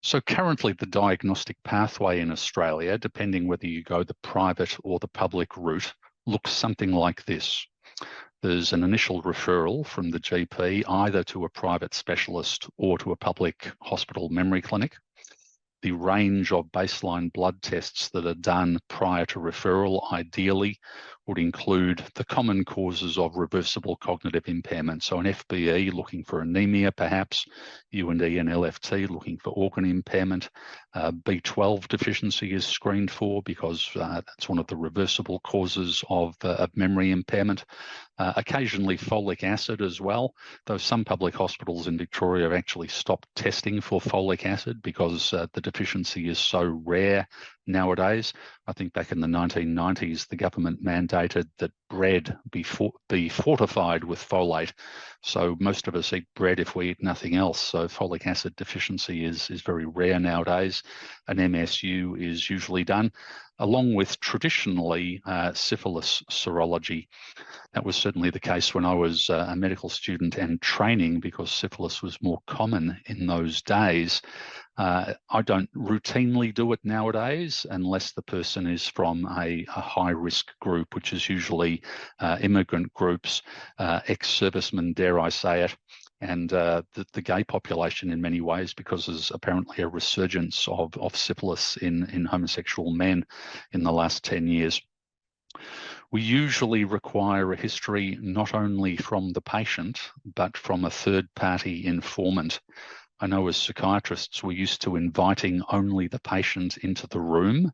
So currently the diagnostic pathway in Australia, depending whether you go the private or the public route, looks something like this. There's an initial referral from the GP either to a private specialist or to a public hospital memory clinic. The range of baseline blood tests that are done prior to referral ideally would include the common causes of reversible cognitive impairment. So an FBE looking for anemia perhaps, U&E and LFT looking for organ impairment. B12 deficiency is screened for because that's one of the reversible causes of memory impairment. Occasionally folic acid as well, though some public hospitals in Victoria have actually stopped testing for folic acid because the deficiency is so rare nowadays. I think back in the 1990s, the government mandated that bread be fortified with folate. So most of us eat bread if we eat nothing else. So folic acid deficiency is very rare nowadays. An MSU is usually done, along with traditionally syphilis serology. That was certainly the case when I was a medical student and training because syphilis was more common in those days. I don't routinely do it nowadays unless the person is from a high-risk group, which is usually immigrant groups, ex-servicemen, dare I say it, and the gay population in many ways, because there's apparently a resurgence of syphilis in homosexual men in the last 10 years. We usually require a history not only from the patient, but from a third-party informant. I know as psychiatrists, we're used to inviting only the patient into the room.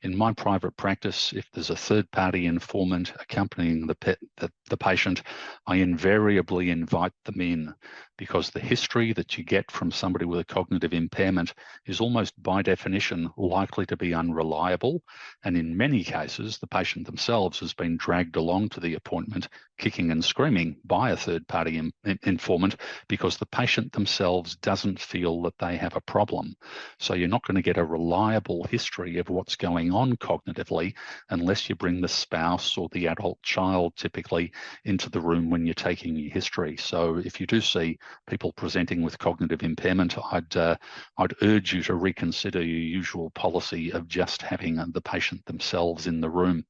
In my private practice, if there's a third-party informant accompanying the patient, I invariably invite them in because the history that you get from somebody with a cognitive impairment is almost by definition likely to be unreliable. And in many cases, the patient themselves has been dragged along to the appointment kicking and screaming by a third-party informant because the patient themselves doesn't feel that they have a problem. So you're not going to get a reliable history of what's going on cognitively unless you bring the spouse or the adult child typically into the room when you're taking your history. So if you do see people presenting with cognitive impairment, I'd urge you to reconsider your usual policy of just having the patient themselves in the room.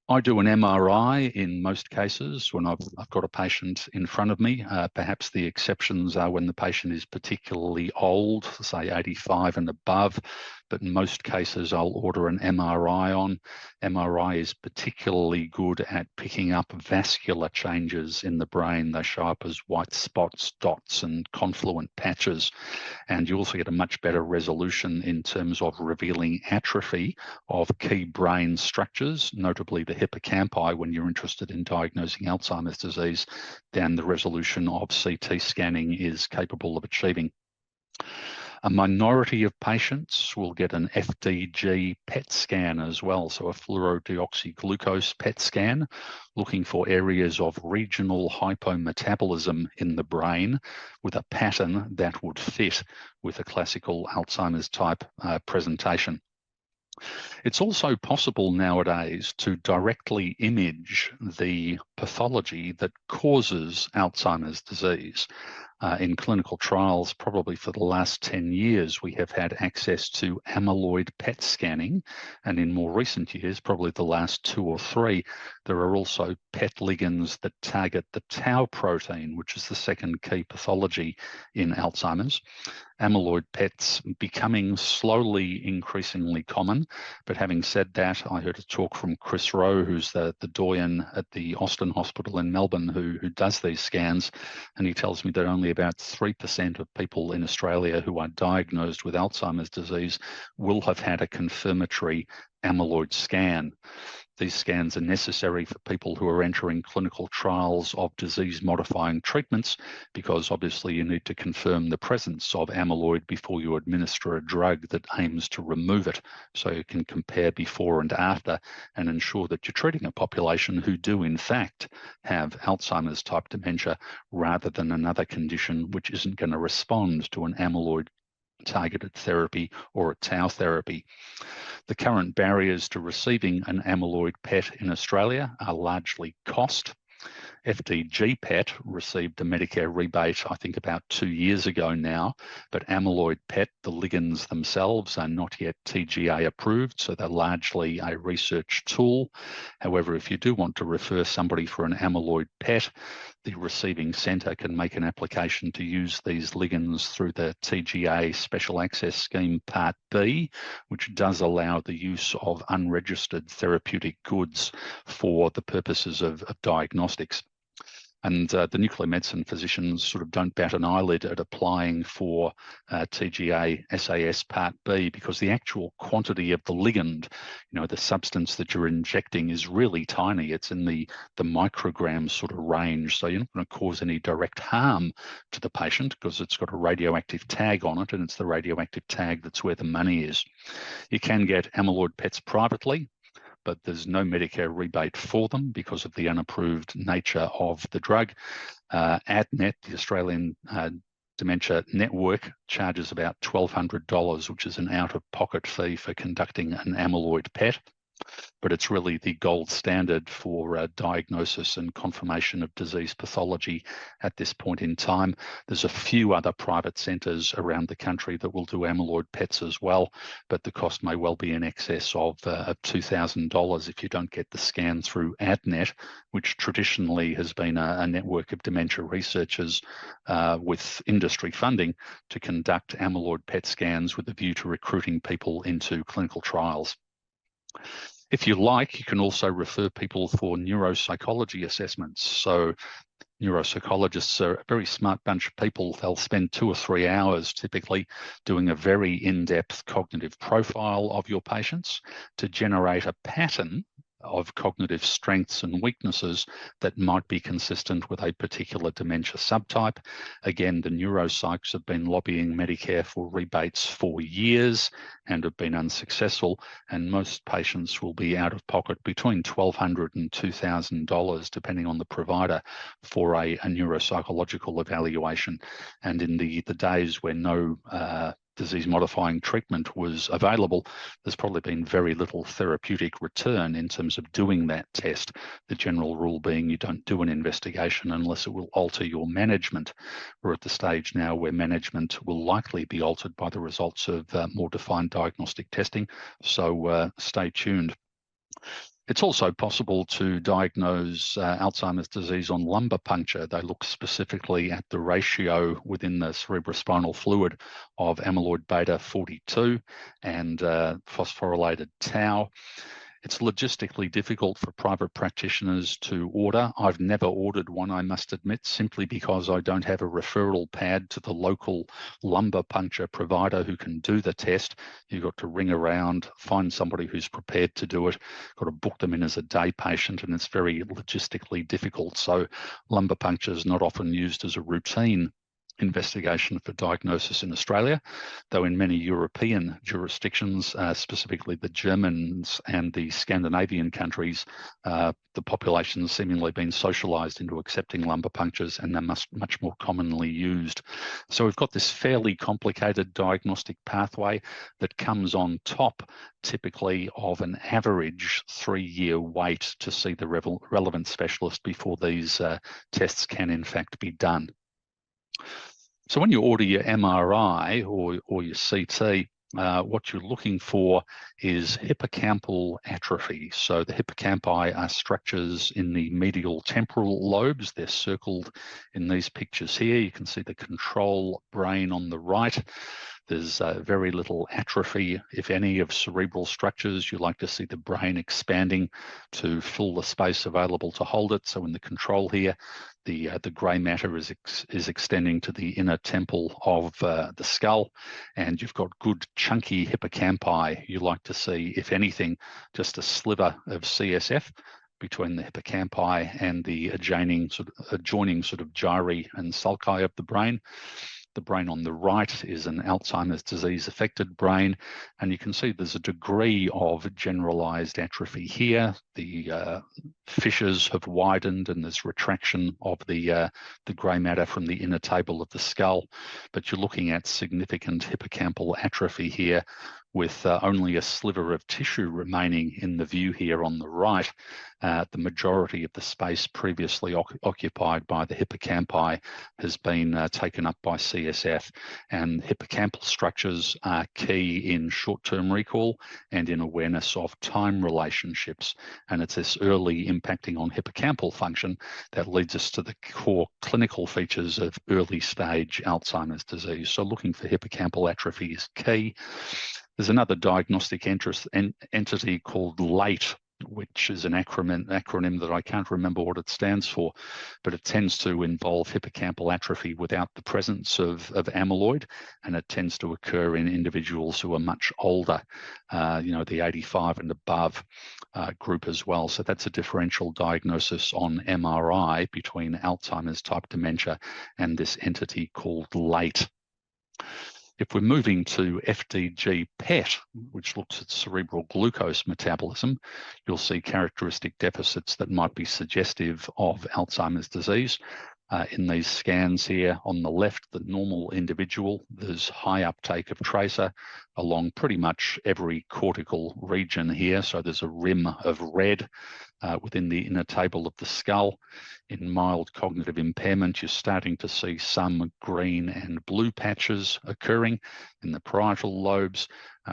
I do an MRI in most cases when I've got a patient in front of me. Perhaps the exceptions are when the patient is particularly old, say 85 and above, but in most cases I'll order an MRI on. MRI is particularly good at picking up vascular changes in the brain. They show up as white spots, dots, and confluent patches. And you also get a much better resolution in terms of revealing atrophy of key brain structures, notably the hippocampal when you're interested in diagnosing Alzheimer's disease, than the resolution of CT scanning is capable of achieving. A minority of patients will get an FDG PET scan as well, so a fluorodeoxyglucose PET scan, looking for areas of regional hypometabolism in the brain with a pattern that would fit with a classical Alzheimer's type presentation. It's also possible nowadays to directly image the pathology that causes Alzheimer's disease. In clinical trials, probably for the last 10 years, we have had access to amyloid PET scanning. And in more recent years, probably the last 2 or 3, there are also PET ligands that target the tau protein, which is the second key pathology in Alzheimer's. Amyloid PETs becoming slowly increasingly common. But having said that, I heard a talk from Chris Rowe, who's the doyen at the Austin Hospital in Melbourne, who does these scans, and he tells me that only about 3% of people in Australia who are diagnosed with Alzheimer's disease will have had a confirmatory amyloid scan. These scans are necessary for people who are entering clinical trials of disease-modifying treatments because obviously you need to confirm the presence of amyloid before you administer a drug that aims to remove it, so you can compare before and after and ensure that you're treating a population who do in fact have Alzheimer's type dementia rather than another condition which isn't going to respond to an amyloid targeted therapy or a tau therapy. The current barriers to receiving an amyloid PET in Australia are largely cost. FDG PET received a Medicare rebate, I think, about 2 years ago now, but amyloid PET, the ligands themselves, are not yet TGA approved, so they're largely a research tool. However, if you do want to refer somebody for an amyloid PET, the receiving centre can make an application to use these ligands through the TGA Special Access Scheme Part B, which does allow the use of unregistered therapeutic goods for the purposes of diagnostics. And the nuclear medicine physicians sort of don't bat an eyelid at applying for TGA SAS Part B, because the actual quantity of the ligand, the substance that you're injecting, is really tiny. It's in the microgram sort of range. So you're not going to cause any direct harm to the patient because it's got a radioactive tag on it, and it's the radioactive tag that's where the money is. You can get amyloid PETs privately, but there's no Medicare rebate for them because of the unapproved nature of the drug. ADNET, the Australian Dementia Network, charges about $1,200, which is an out-of-pocket fee for conducting an amyloid PET. But it's really the gold standard for diagnosis and confirmation of disease pathology at this point in time. There's a few other private centres around the country that will do amyloid PETs as well, but the cost may well be in excess of $2,000 if you don't get the scan through ADNET, which traditionally has been a network of dementia researchers with industry funding to conduct amyloid PET scans with a view to recruiting people into clinical trials. If you like, you can also refer people for neuropsychology assessments. So neuropsychologists are a very smart bunch of people. They'll spend 2 or 3 hours typically doing a very in-depth cognitive profile of your patients to generate a pattern of cognitive strengths and weaknesses that might be consistent with a particular dementia subtype. Again, the neuropsychs have been lobbying Medicare for rebates for years and have been unsuccessful, and most patients will be out of pocket between $1,200 and $2,000, depending on the provider, for a neuropsychological evaluation. And in the days where no disease-modifying treatment was available, there's probably been very little therapeutic return in terms of doing that test, the general rule being you don't do an investigation unless it will alter your management. We're at the stage now where management will likely be altered by the results of more defined diagnostic testing, so stay tuned. It's also possible to diagnose Alzheimer's disease on lumbar puncture. They look specifically at the ratio within the cerebrospinal fluid of amyloid beta 42 and phosphorylated tau. It's logistically difficult for private practitioners to order. I've never ordered one, I must admit, simply because I don't have a referral pad to the local lumbar puncture provider who can do the test. You've got to ring around, find somebody who's prepared to do it, got to book them in as a day patient, and it's very logistically difficult. So lumbar puncture is not often used as a routine investigation for diagnosis in Australia, though in many European jurisdictions, specifically the Germans and the Scandinavian countries, the population's seemingly been socialised into accepting lumbar punctures, and they're much more commonly used. So we've got this fairly complicated diagnostic pathway that comes on top typically of an average 3-year wait to see the relevant specialist before these tests can in fact be done. So when you order your MRI or your CT, what you're looking for is hippocampal atrophy. So the hippocampi are structures in the medial temporal lobes. They're circled in these pictures here. You can see the control brain on the right. There's very little atrophy, if any, of cerebral structures. You like to see the brain expanding to fill the space available to hold it. So in the control here, the grey matter is extending to the inner temple of the skull, and you've got good chunky hippocampi. You like to see, if anything, just a sliver of CSF between the hippocampi and the adjoining sort of gyri and sulci of the brain. The brain on the right is an Alzheimer's disease affected brain, and you can see there's a degree of generalized atrophy here. The fissures have widened and there's retraction of the grey matter from the inner table of the skull, but you're looking at significant hippocampal atrophy here, with only a sliver of tissue remaining in the view here on the right. The majority of the space previously occupied by the hippocampi has been taken up by CSF, and hippocampal structures are key in short-term recall and in awareness of time relationships. And it's this early impacting on hippocampal function that leads us to the core clinical features of early stage Alzheimer's disease. So looking for hippocampal atrophy is key. There's another diagnostic entity called LATE, which is an acronym that I can't remember what it stands for, but it tends to involve hippocampal atrophy without the presence of amyloid, and it tends to occur in individuals who are much older, the 85 and above group as well. So that's a differential diagnosis on MRI between Alzheimer's type dementia and this entity called LATE. If we're moving to FDG PET, which looks at cerebral glucose metabolism, you'll see characteristic deficits that might be suggestive of Alzheimer's disease. In these scans here on the left, the normal individual, there's high uptake of tracer along pretty much every cortical region here. So there's a rim of red within the inner table of the skull. In mild cognitive impairment, you're starting to see some green and blue patches occurring in the parietal lobes,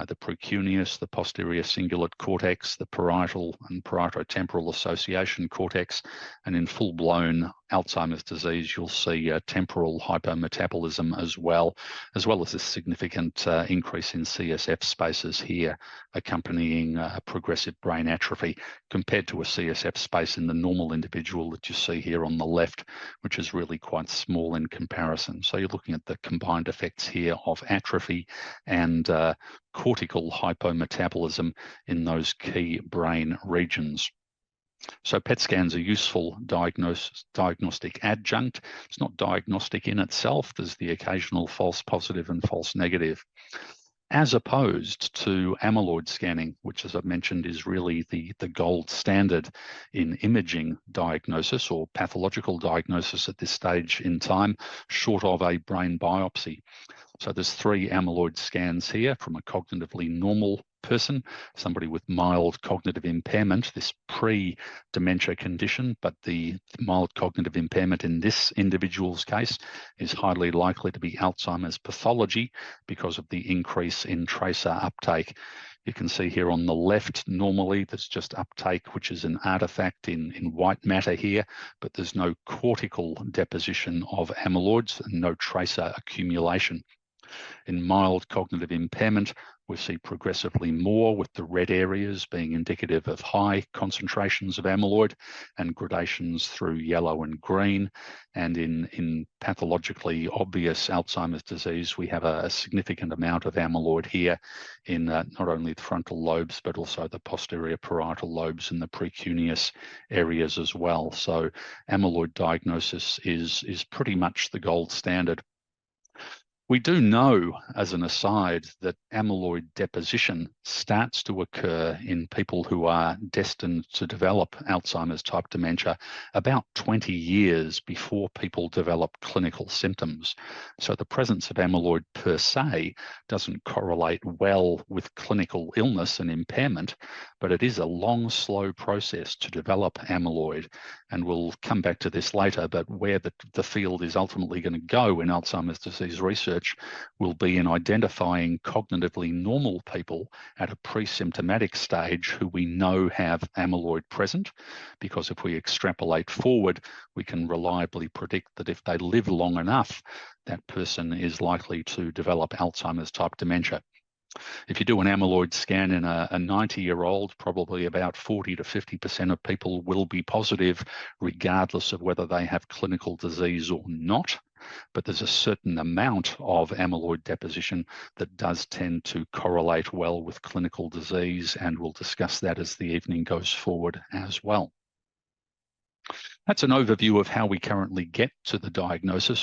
the precuneus, the posterior cingulate cortex, the parietal and parietotemporal association cortex, and in full-blown Alzheimer's disease, you'll see temporal hypometabolism as well as a significant increase in CSF spaces here, accompanying progressive brain atrophy compared to a CSF space in the normal individual that you see here on the left, which is really quite small in comparison. So you're looking at the combined effects here of atrophy and cortical hypometabolism in those key brain regions. So PET scans are useful diagnostic adjunct. It's not diagnostic in itself. There's the occasional false positive and false negative, as opposed to amyloid scanning, which, as I've mentioned, is really the gold standard in imaging diagnosis or pathological diagnosis at this stage in time, short of a brain biopsy. So there's 3 amyloid scans here from a cognitively normal person, somebody with mild cognitive impairment, this pre-dementia condition, but the mild cognitive impairment in this individual's case is highly likely to be Alzheimer's pathology because of the increase in tracer uptake. You can see here on the left, normally there's just uptake, which is an artifact in white matter here, but there's no cortical deposition of amyloids and no tracer accumulation. In mild cognitive impairment, we see progressively more, with the red areas being indicative of high concentrations of amyloid and gradations through yellow and green. And in pathologically obvious Alzheimer's disease, we have a significant amount of amyloid here in not only the frontal lobes, but also the posterior parietal lobes and the precuneus areas as well. So amyloid diagnosis is pretty much the gold standard. We do know, as an aside, that amyloid deposition starts to occur in people who are destined to develop Alzheimer's type dementia about 20 years before people develop clinical symptoms. So the presence of amyloid per se doesn't correlate well with clinical illness and impairment, but it is a long, slow process to develop amyloid. And we'll come back to this later, but where the field is ultimately going to go in Alzheimer's disease research will be in identifying cognitively normal people at a pre-symptomatic stage who we know have amyloid present, because if we extrapolate forward, we can reliably predict that if they live long enough, that person is likely to develop Alzheimer's type dementia. If you do an amyloid scan in a 90-year-old, probably about 40 to 50% of people will be positive, regardless of whether they have clinical disease or not. But there's a certain amount of amyloid deposition that does tend to correlate well with clinical disease, and we'll discuss that as the evening goes forward as well. That's an overview of how we currently get to the diagnosis.